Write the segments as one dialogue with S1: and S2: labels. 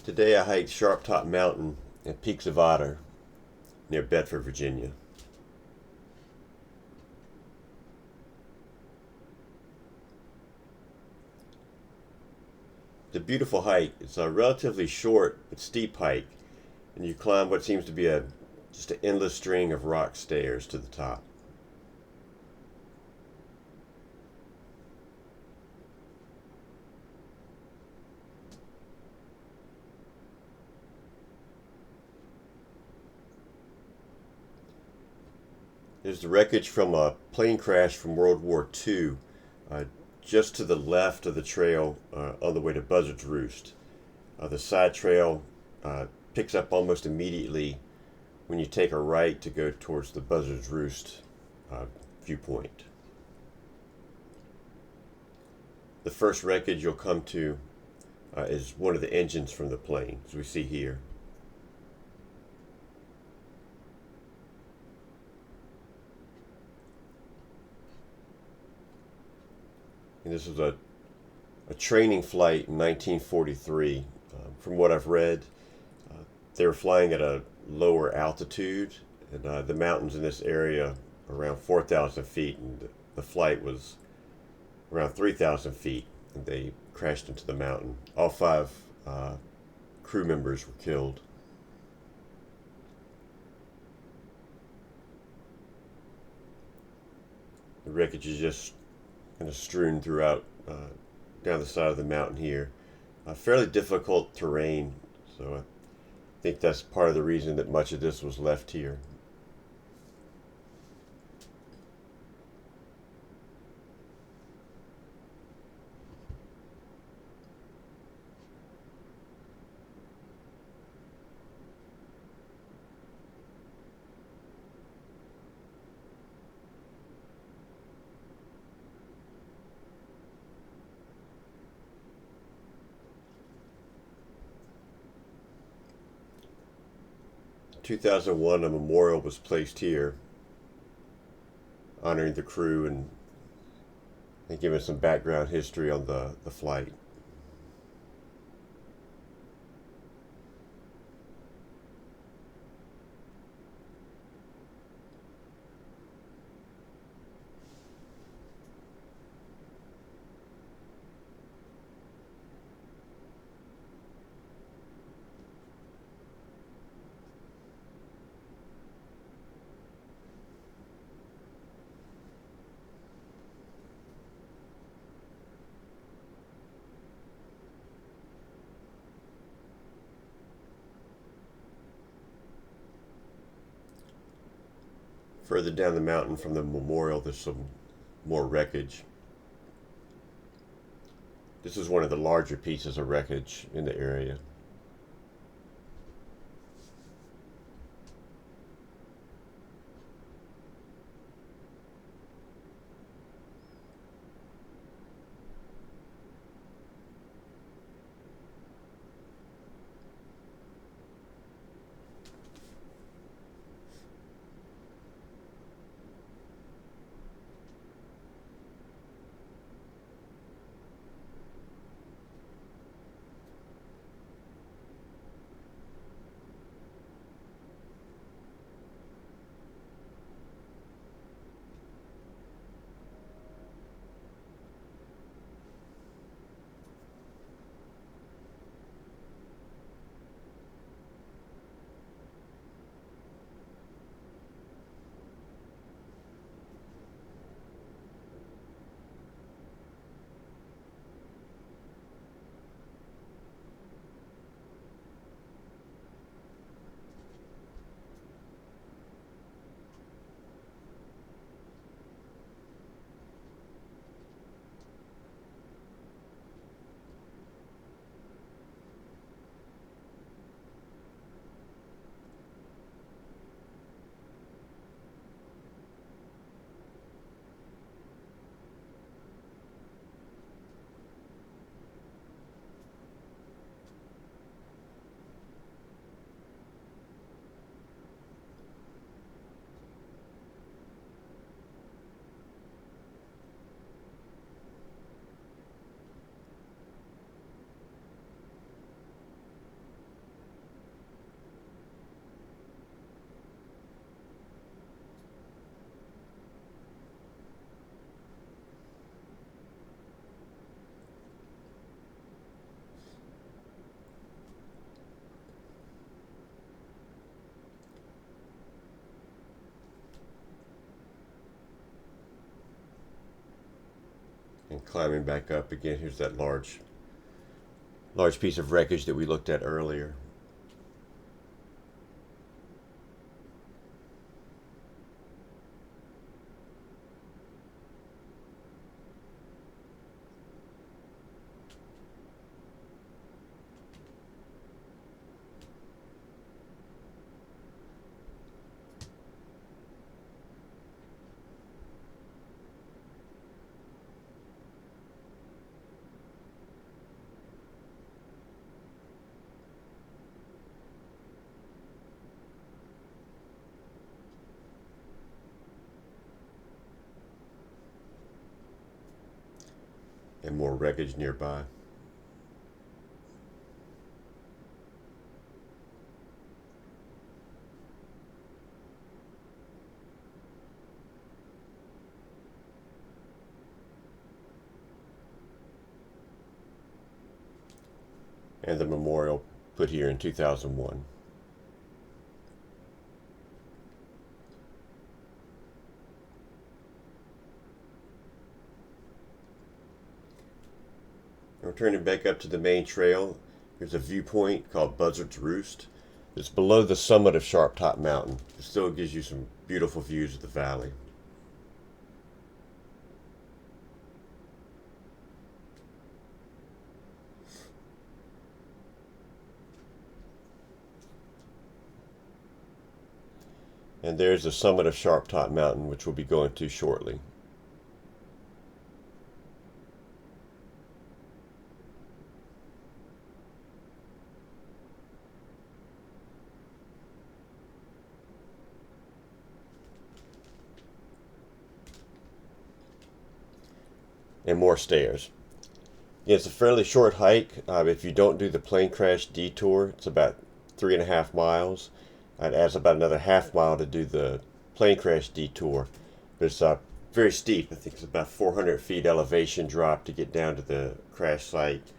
S1: Today I hiked Sharp Top Mountain and Peaks of Otter near Bedford, Virginia. It's a beautiful hike. It's a relatively short but steep hike, and you climb what seems to be just an endless string of rock stairs to the top. There's the wreckage from a plane crash from World War II, just to the left of the trail on the way to Buzzards Roost. The side trail picks up almost immediately when you take a right to go towards the Buzzards Roost viewpoint. The first wreckage you'll come to is one of the engines from the plane, as we see here. And this was a training flight in 1943. From what I've read, they were flying at a lower altitude, and the mountains in this area are around 4,000 feet, and the flight was around 3,000 feet, and they crashed into the mountain. All five crew members were killed. The wreckage is just kind of strewn throughout down the side of the mountain here. Fairly difficult terrain, so I think that's part of the reason that much of this was left here. In 2001, a memorial was placed here honoring the crew and giving some background history on the flight. Further down the mountain from the memorial, there's some more wreckage. This is one of the larger pieces of wreckage in the area. climbing back up again. Here's that large piece of wreckage that we looked at earlier. And more wreckage nearby. And the memorial put here in 2001. We're turning back up to the main trail. Here's a viewpoint called Buzzards Roost. It's below the summit of Sharp Top Mountain. It still gives you some beautiful views of the valley. And there's the summit of Sharp Top Mountain, which we'll be going to shortly. And more stairs. Yeah, it's a fairly short hike. If you don't do the plane crash detour, it's about 3.5 miles. It adds about another half mile to do the plane crash detour. But it's very steep. I think it's about 400 feet elevation drop to get down to the crash site,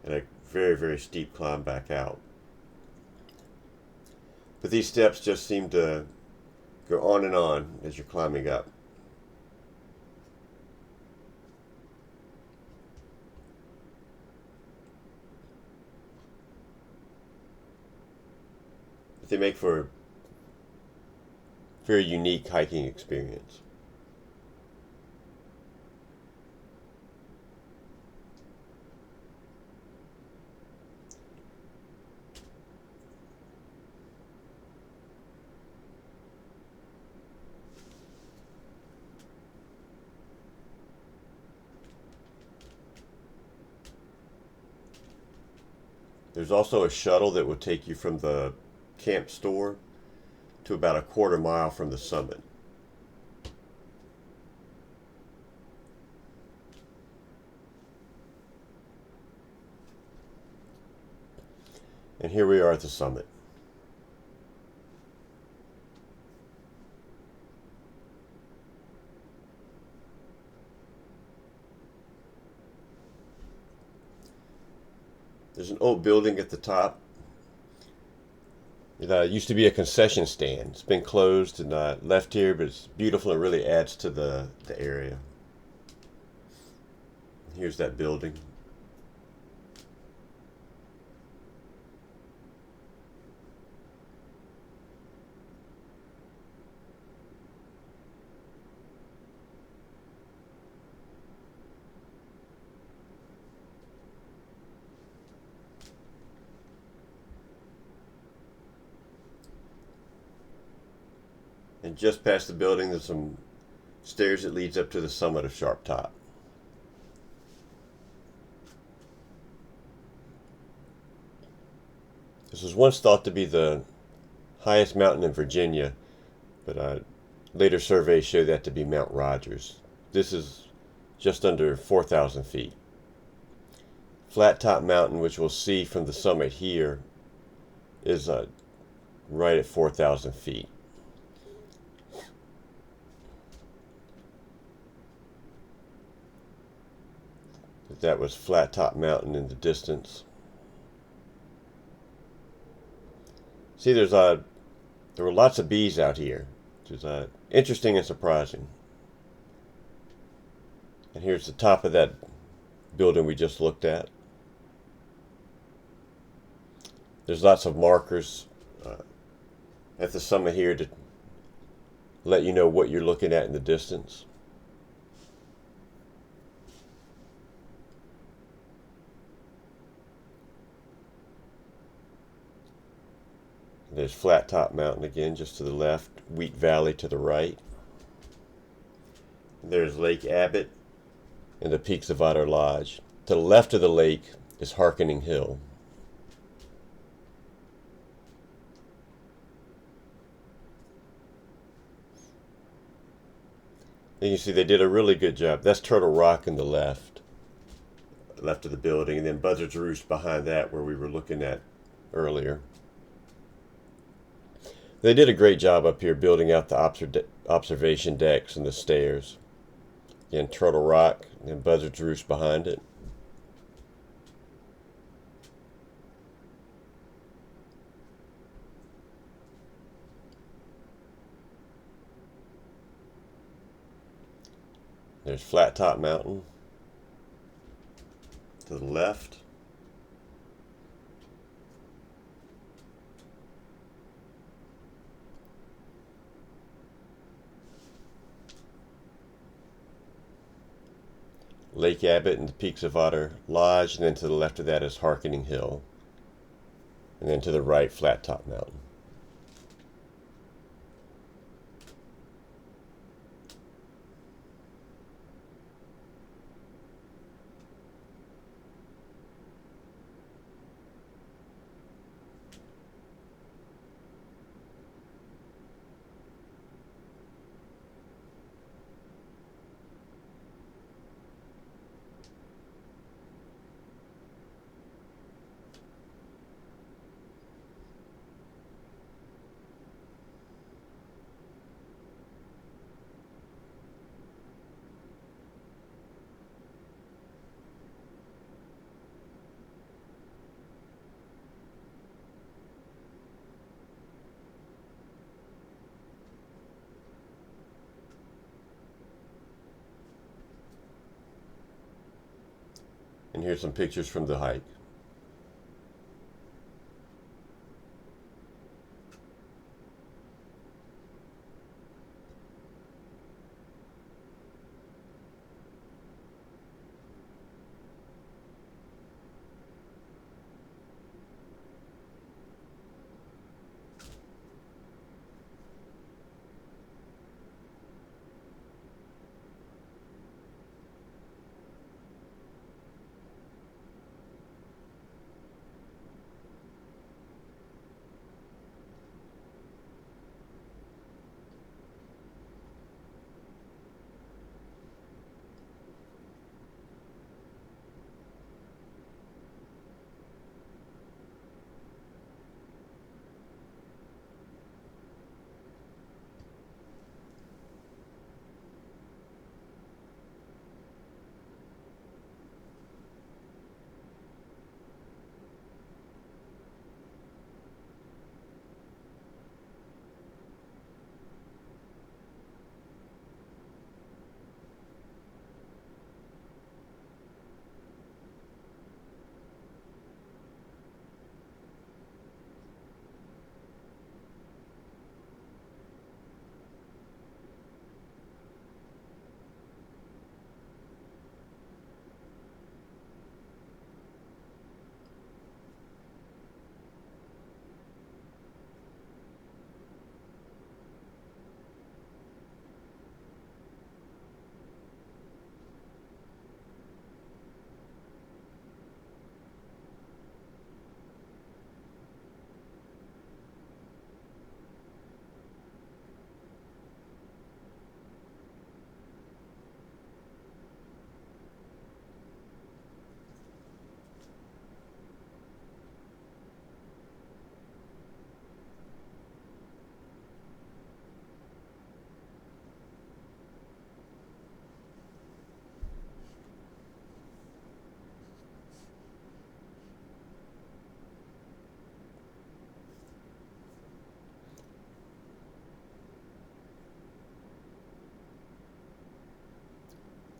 S1: and a very, very steep climb back out. But these steps just seem to go on and on as you're climbing up. They make for a very unique hiking experience. There's also a shuttle that will take you from the camp store to about a quarter mile from the summit. And here we are at the summit. There's an old building at the top. It used to be a concession stand. It's been closed and left here, but it's beautiful and really adds to the area. Here's that building. And just past the building, there's some stairs that leads up to the summit of Sharp Top. This was once thought to be the highest mountain in Virginia, but later surveys show that to be Mount Rogers. This is just under 4,000 feet. Flat Top Mountain, which we'll see from the summit here, is right at 4,000 feet. That was Flat Top Mountain in the distance. See, there were lots of bees out here, which is interesting and surprising. And here's the top of that building we just looked at. There's lots of markers at the summit here to let you know what you're looking at in the distance. There's Flat Top Mountain again, just to the left, Wheat Valley to the right. There's Lake Abbott and the peaks of Otter Lodge. To the left of the lake is Harkening Hill. And you see they did a really good job. That's Turtle Rock in the left of the building, and then Buzzards Roost behind that, where we were looking at earlier. They did a great job up here building out the observation decks and the stairs. Again, Turtle Rock and Buzzards Roost behind it. There's Flat Top Mountain to the left. Lake Abbott and the peaks of Otter Lodge, and then to the left of that is Harkening Hill, and then to the right, Flat Top Mountain. And here's some pictures from the hike.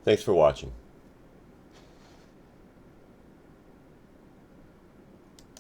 S1: Thanks for watching.